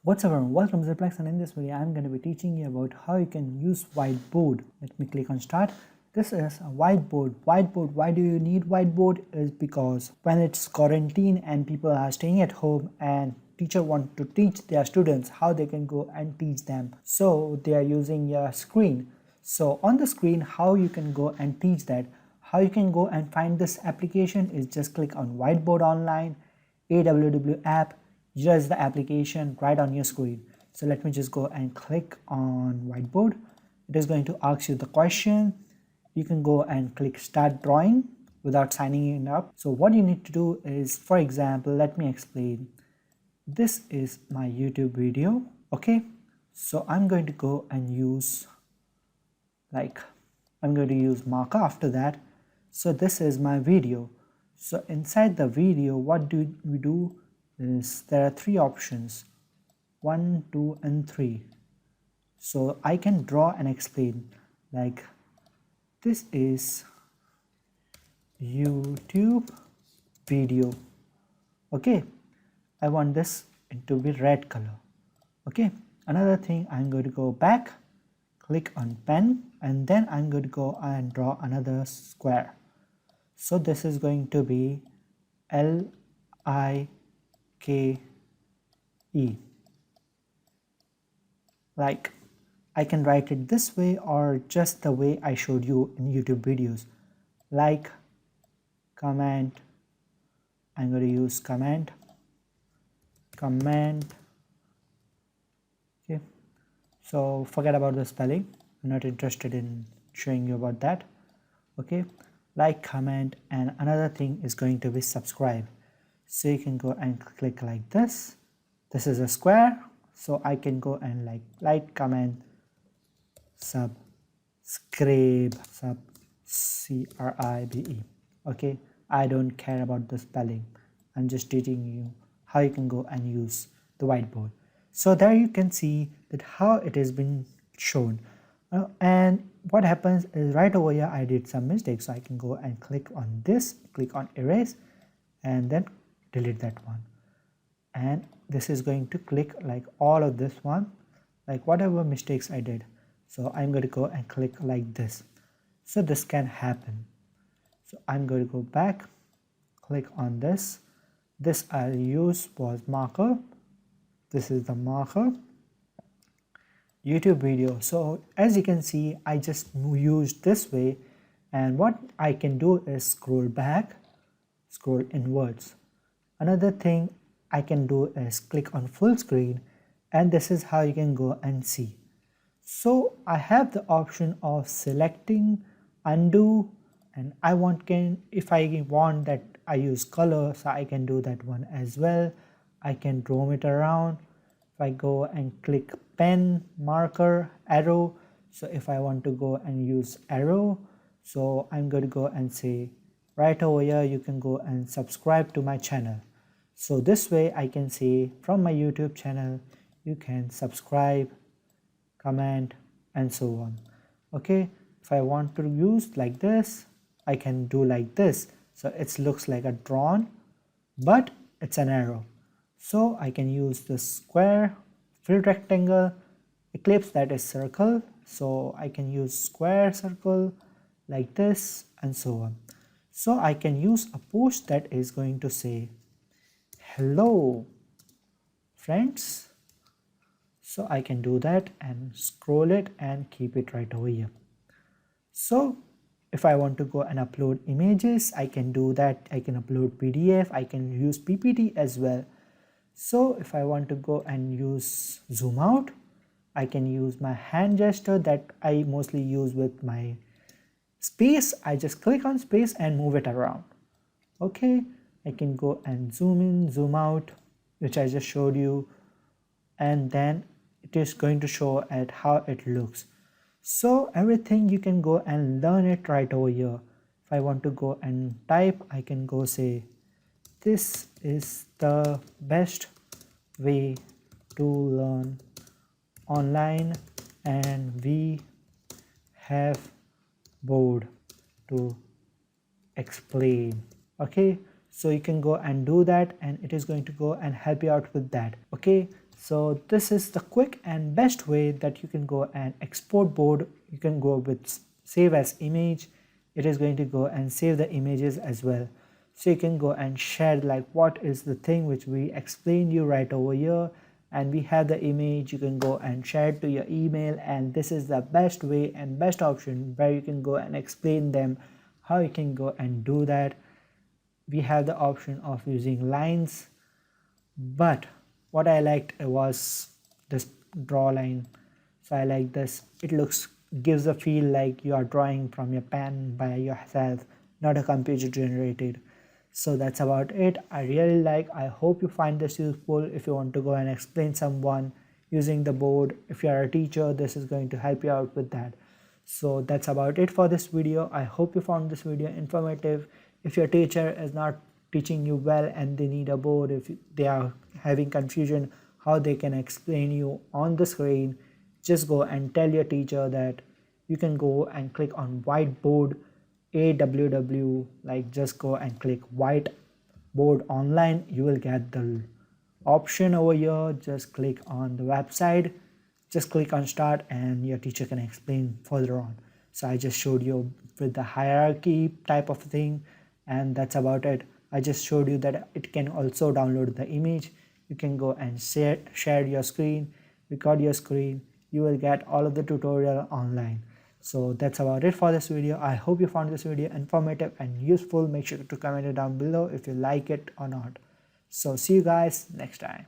What's up everyone, welcome to ZealPlex, and in this video I'm going to be teaching you about how you can use Whiteboard. Let me click on start. This is a whiteboard. Why do you need whiteboard? Is because when it's quarantine and people are staying at home and teacher want to teach their students how they can go and teach them. So they are using a screen. So on the screen, how you can go and teach that, how you can go and find this application is just click on Whiteboard Online, AWW app. Just the application right on your screen. So let me just go and click on Whiteboard. It is going to ask you the question. You can go and click start drawing without signing in up. So what you need to do is, for example, let me explain. This is my YouTube video. Okay, so I'm going to go and use marker after that. So this is my video. So inside the video, what do we do is there are three options, 1, 2 and 3. So I can draw and explain, like this is YouTube video. Okay, I want this to be red color. Okay, another thing, I'm going to go back, click on pen, and then I'm going to go and draw another square. So this is going to be LIKE. Like, I can write it this way or just the way I showed you in YouTube videos. Like, comment, I'm going to use comment. Okay, so forget about the spelling, I'm not interested in showing you about that. Okay, like, comment, and another thing is going to be subscribe. So you can go and click like this. This is a square, so I can go and like, comment, subscribe, CRIBE. Okay, I don't care about the spelling. I'm just teaching you how you can go and use the whiteboard. So there you can see that how it has been shown. And what happens is right over here I did some mistakes, so I can go and click on this, click on erase, and then delete that one. And this is going to click like all of this one, like whatever mistakes I did. So I'm going to go and click like this. So this can happen. So I'm going to go back, click on this. This I used was marker. This is the marker. YouTube video. So as you can see, I just used this way, and what I can do is scroll back, scroll inwards. Another thing I can do is click on full screen, and this is how you can go and see. So I have the option of selecting, undo, and if I want that I use color, so I can do that one as well. I can roam it around. If I go and click pen, marker, arrow, so if I want to go and use arrow, so I'm going to go and say right over here you can go and subscribe to my channel. So this way I can say from my YouTube channel you can subscribe, comment, and so on. Okay, if I want to use like this, I can do like this. So it looks like a drawn, but it's an arrow. So I can use the square, fill rectangle, ellipse, that is circle. So I can use square, circle, like this, and so on. So I can use a post that is going to say hello friends. So I can do that and scroll it and keep it right over here. So if I want to go and upload images, I can do that. I can upload PDF, I can use PPT as well. So if I want to go and use zoom out, I can use my hand gesture that I mostly use with my space. I just click on space and move it around. Okay, I can go and zoom in, zoom out, which I just showed you, and then it is going to show at how it looks. So everything you can go and learn it right over here. If I want to go and type, I can go say this is the best way to learn online, and we have board to explain. Okay, so you can go and do that, and it is going to go and help you out with that. Okay, So this is the quick and best way that you can go and export board. You can go with save as image. It is going to go and save the images as well. So you can go and share like what is the thing which we explained you right over here, and we have the image. You can go and share it to your email, and this is the best way and best option where you can go and explain them how you can go and do that. We have the option of using lines, but what I liked was this draw line. So I like this. It gives a feel like you are drawing from your pen by yourself, not a computer generated. So that's about it. I really like. I hope you find this useful. If you want to go and explain someone using the board, if you are a teacher, this is going to help you out with that. So that's about it for this video. I hope you found this video informative. If your teacher is not teaching you well and they need a board, if they are having confusion how they can explain you on the screen, just go and tell your teacher that you can go and click on Whiteboard AWW, like just go and click Whiteboard online. You will get the option over here. Just click on the website, just click on start, and your teacher can explain further on. So I just showed you with the hierarchy type of thing, and that's about it. I just showed you that it can also download the image. You can go and share your screen, record your screen. You will get all of the tutorial online. So that's about it for this video. I hope you found this video informative and useful. Make sure to comment it down below if you like it or not. So see you guys next time.